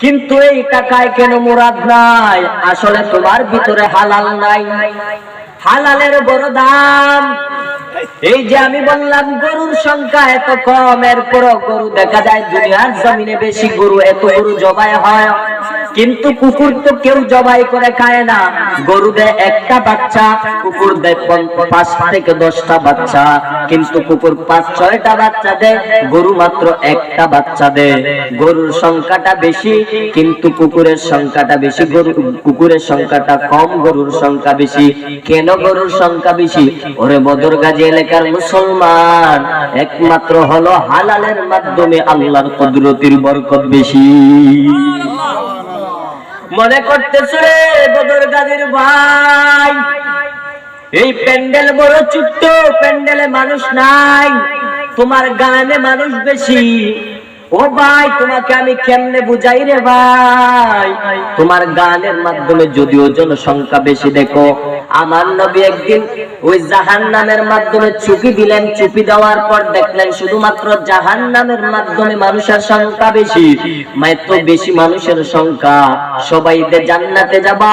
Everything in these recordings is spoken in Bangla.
কিন্তু এই টাকায় কেন মুরাদ নাই? আসলে তোমার ভিতরে হালাল নাই। হালালের বড় দাম। এই যে আমি বললাম গরুর সংখ্যা এত কম, এরপরও গরু দেখা যায় দুনিয়ার জমিনে বেশি গরু, এত গরু জবাই হয়, কিন্তু কুকুর তো কেউ জবাই করে খায় না। গরু দেয় একটা বাচ্চা, কুকুর দেয় 5 থেকে 10টা বাচ্চা, কিন্তু কুকুর 5-6টা বাচ্চা দেয়, গরু মাত্র একটা বাচ্চা দেয়। গরুর সংখ্যাটা বেশি কিন্তু কুকুরের সংখ্যাটা বেশি, কুকুরের সংখ্যাটা কম, গরুর সংখ্যা বেশি। কেন গরুর সংখ্যা বেশি? ওরে বদরগাজী এলাকার মুসলমান, একমাত্র হলো হালালের মাধ্যমে আল্লাহর কুদরতের বরকত বেশি। মনে করতেছে বদরগাজীর ভাই, এই প্যান্ডেল বড় ছোট্ট, প্যান্ডেলে মানুষ নাই, তোমার গানে মানুষ বেশি। ও ভাই, তোমাকে আমি কেমনে বুঝাই রে ভাই? তোমার গানের মাধ্যমে যদিও জনসংখ্যা বেশি, দেখো আমার নবী একদিন ওই জাহান্নামের মাধ্যমে চুপি দিলেন, চুপি দেওয়ার পর দেখলেন শুধুমাত্র জাহান্নামের মাধ্যমে মানুষের সংখ্যা বেশি। এত বেশি মানুষের সংখ্যা, সবাই যে জান্নাতে যাবা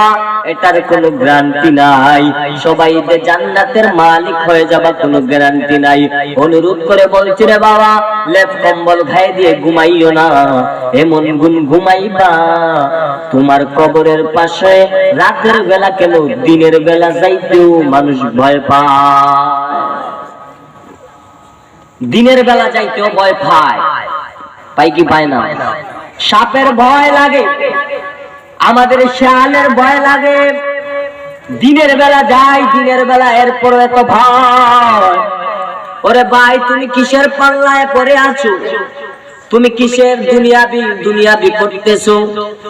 এটার কোনো গ্যারান্টি নাই, সবাই যে জান্নাতের মালিক হয়ে যাবা কোনো গ্যারান্টি নাই। অনুরোধ করে বলছি রে বাবা, লেপ কম্বল গায়ে দিয়ে ঘুমাইও না, এমন ঘুমাইবা তোমার কবরের পাশে রাতের বেলা কেন দিনের বেলা যাইতেও মানুষ ভয় পায়, দিনের বেলা যাইতেও ভয় পায়। পাই কি পায় না? সাপের ভয় লাগে, আমাদের শিয়ালের ভয় লাগে, দিনের বেলা যাই, দিনের বেলা এরপর এত ভয়। ওরে ভাই, তুমি কিসের পাল্লায় পড়ে আছো? তুমি কিসের দুনিয়াবি করতেছো?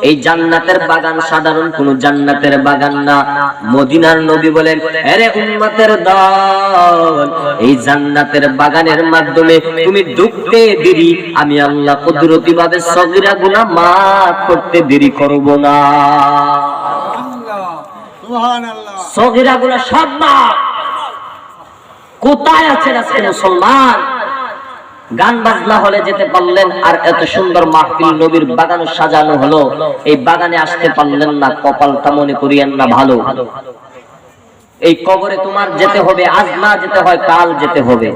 এই জান্নাতের বাগান সাধারণ কোন জান্নাতের বাগান না। মদিনার নবী বলেন, আরে উম্মতের দল, এই জান্নাতের বাগানের মাধ্যমে তুমি ঢুকতে দেরি, আমি আল্লাহ কুদরতি ভাবে সগীরা গুনাহ মাফ করতে দেরি করব না। সুবহানাল্লাহ, সগীরা গুনাহ সব মাফ। কোথায় আছেন আজকে মুসলমান? গান বাজনা হলে যেতে পারলেন, আর এত সুন্দর মাহফিল নবীর বাগানে সাজানো হলো, এই বাগানে আসতে পারলেন না, কপালটা মনে করিয়েন না ভালো। এই কবরে তোমার যেতে হবে, আজ না যেতে হয় কাল যেতে হবে।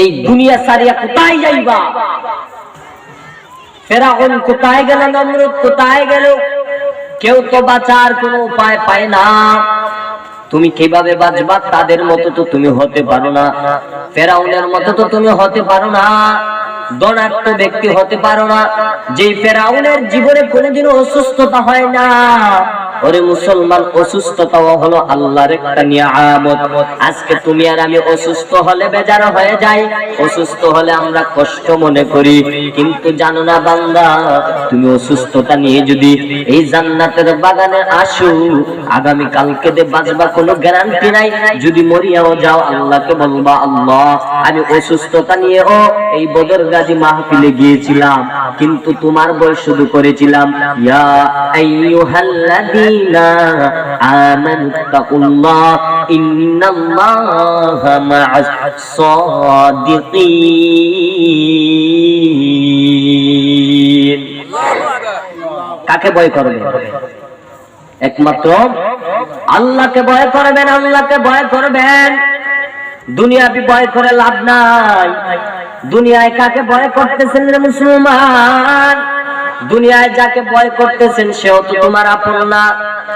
এই দুনিয়া ছাড়িয়া কোথায় যাইবা? ফেরাউন কোথায় গেল? নমরুদ কোথায় গেল? কেউ তো বাঁচার কোনো উপায় পায় না। তুমি কিভাবে বাঁচবা? তাদের মতো তো তুমি হতে পারো না, ফেরাউনের মতো তো তুমি হতে পারো না, ধনাঢ্য ব্যক্তি হতে পারো না, যে ফেরাউনের জীবনে কোনোদিনও অসুস্থতা হয় না। ওরে মুসলমান, অসুস্থতাও হলো আল্লাহর একটা নিয়ামত। আজকে তুমি আর আমি অসুস্থ হলে বেজার হয়ে যাই, অসুস্থ হলে আমরা কষ্ট মনে করি, কিন্তু জানো না বান্দা, তুমি অসুস্থতা নিয়ে যদি এই জান্নাতের বাগানে আসো, আগামী কালকে দে বাঁচবা কোনো গ্যারান্টি নাই। যদি মরিয়াও যাও, আল্লাহকে বলবা, আল্লাহ আমি অসুস্থতা নিয়ে এই বদরগাজী মাহফিলে গিয়েছিলাম, কিন্তু তোমার বই শুধু করেছিলাম, ইয়া আইয়ুহাল্লাযীনা আমানুত্তাকুল্লাহ ইন্নাল্লাহা মা'আস সাদিকিন। কাকে ভয় করবে? একমাত্র আল্লাহকে ভয় করবেন, আল্লাহকে ভয় করবেন। দুনিয়াবি ভয় করে লাভ নাই। দুনিয়ায় কাকে ভয় করতেছেন রে মুসলমান? দুনিয়ায় যাকে ভয় করতেছেন সেও তো তোমার আপন না।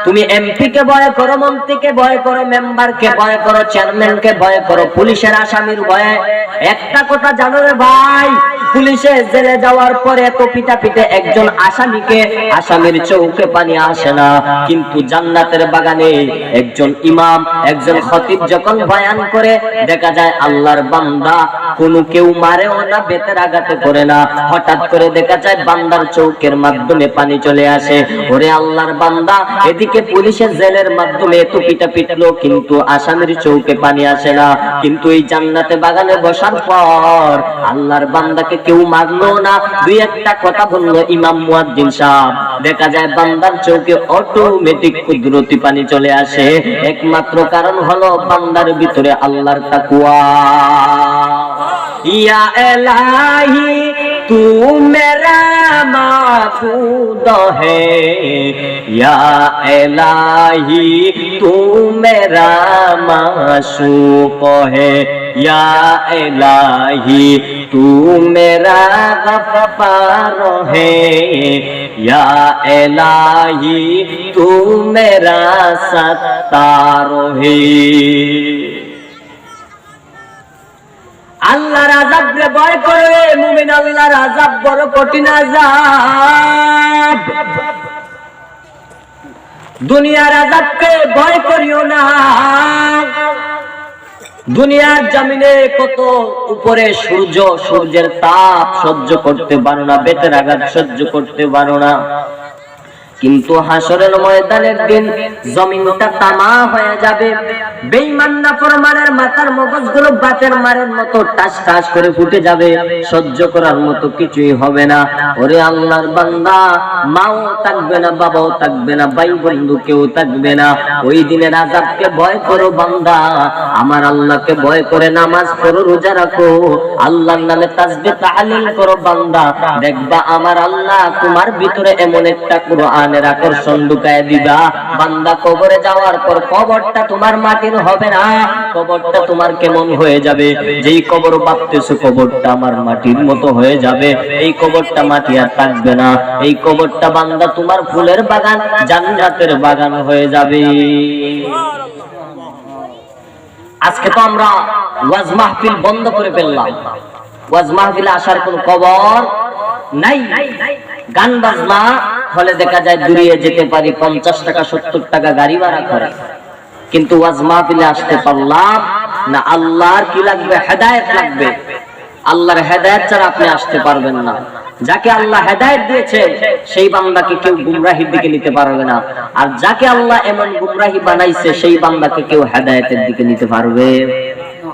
তুমি এমপি কে ভয় করো, মন্ত্রীকে ভয় করো, মেম্বারকে ভয় করো, চেয়ারম্যানকে ভয় করো, পুলিশের আসামির ভয়ে। একটা কথা জানো রে ভাই, পুলিশে জেলে যাওয়ার পরে এত পিটাপিটে একজন আসামির চৌকে পানি আসে না, কিন্তু জান্নাতের বাগানে একজন ইমাম, একজন খতিব যখন বয়ান করে, দেখা যায় আল্লাহর বান্দা কোনো কেউ মারেও না, বেতের আঘাতে করে না, হঠাৎ করে দেখা যায় বান্দার চৌকের মাধ্যমে পানি চলে আসে। ওরে আল্লাহর বান্দা, এদিকে পুলিশের জেলের মাধ্যমে এত পিটা পিটলো, কিন্তু আসামির চৌকে পানি আসে না। কিন্তু এই জান্নাতে বাগানে বসার পর আল্লাহর বান্দাকে কেউ মারলো না, দুই একটা কথা বললো ইমাম মুয়াজ্জিন সাহেব, দেখা যায় বান্দার চৌকে অটোমেটিক কুদরতি পানি চলে আসে। একমাত্র কারণ হলো বান্দার ভিতরে আল্লাহর তাকওয়া। ইয়া ইলাহি তু মেরা माबूद है, या इलाही तू मेरा माशूक है, या इलाही तू मेरा गफ्फार है, या इलाही तू मेरा सत्तार है। আল্লাহর আযাবরে ভয় করবে মুমিন, আল্লাহর আযাব বড় কঠিন আযাব। দুনিয়ার আযাবকে ভয় করিও না। দুনিয়ার জমিনে কত উপরে সূর্য, সূর্যের তাপ সহ্য করতে পারো না, বেতের আঘাত সহ্য করতে পারো না, কিন্তু হাসরের ময়দানের দিন জমিনটা তামা হয়ে যাবে। বেঈমান নাফরমানের মাথার মগজগুলো বাতের মারের মতো টাস টাস করে ফুটে যাবে, সহ্য করার মতো কিছুই হবে না। ওরে আল্লাহর বান্দা, মাও থাকবে না, বাবাও থাকবে না, ভাই বন্ধু কেউ থাকবে না। ওই দিনের আযাবকে ভয় করো বান্দা, আমার আল্লাহকে ভয় করে নামাজ পড়ো, রোজা রাখো, আল্লাহর নামে তাসবিহ তাহলিল করো বান্দা, দেখবা আমার আল্লাহ তোমার ভিতরে এমন একটা কুরআন আকর্ষণ ঢুকায় দিবা। বান্দা কবরে যাওয়ার পর কবরটা তোমার মাটির হবে না, কবরটা তোমার কেমন হয়ে যাবে? যেই কবর ভাবতেছো কবরটা আমার মাটির মতো হয়ে যাবে, এই কবরটা মাটি আর থাকবে না, এই কবরটা বান্দা তোমার ফুলের বাগান, জান্নাতের বাগান হয়ে যাবে। আজকে তো আমরা ওয়াজ মাহফিল বন্ধ করে ফেললাম, ওয়াজ মাহফিলে আসার কোন কবর নাই। গান বাজনা হলে দেখা যায় দূরিয়ে যেতে পারি, 50 টাকা 70 টাকা গাড়ি ভাড়া করে, কিন্তু ওয়াজ মাহফিলে আসতে পারলাম না। আল্লাহর কি লাগবে? হেদায়েত লাগবে। আল্লাহর হেদায়েত ছাড়া আপনি আসতে পারবেন না। যাকে আল্লাহ হেদায়েত দিয়েছেন সেই বান্দাকে কেউ গুমরাহির দিকে নিতে পারবে না, আর যাকে আল্লাহ এমন গুমরাহি বানাইছে সেই বান্দাকে কেউ হেদায়েতের দিকে নিতে পারবে।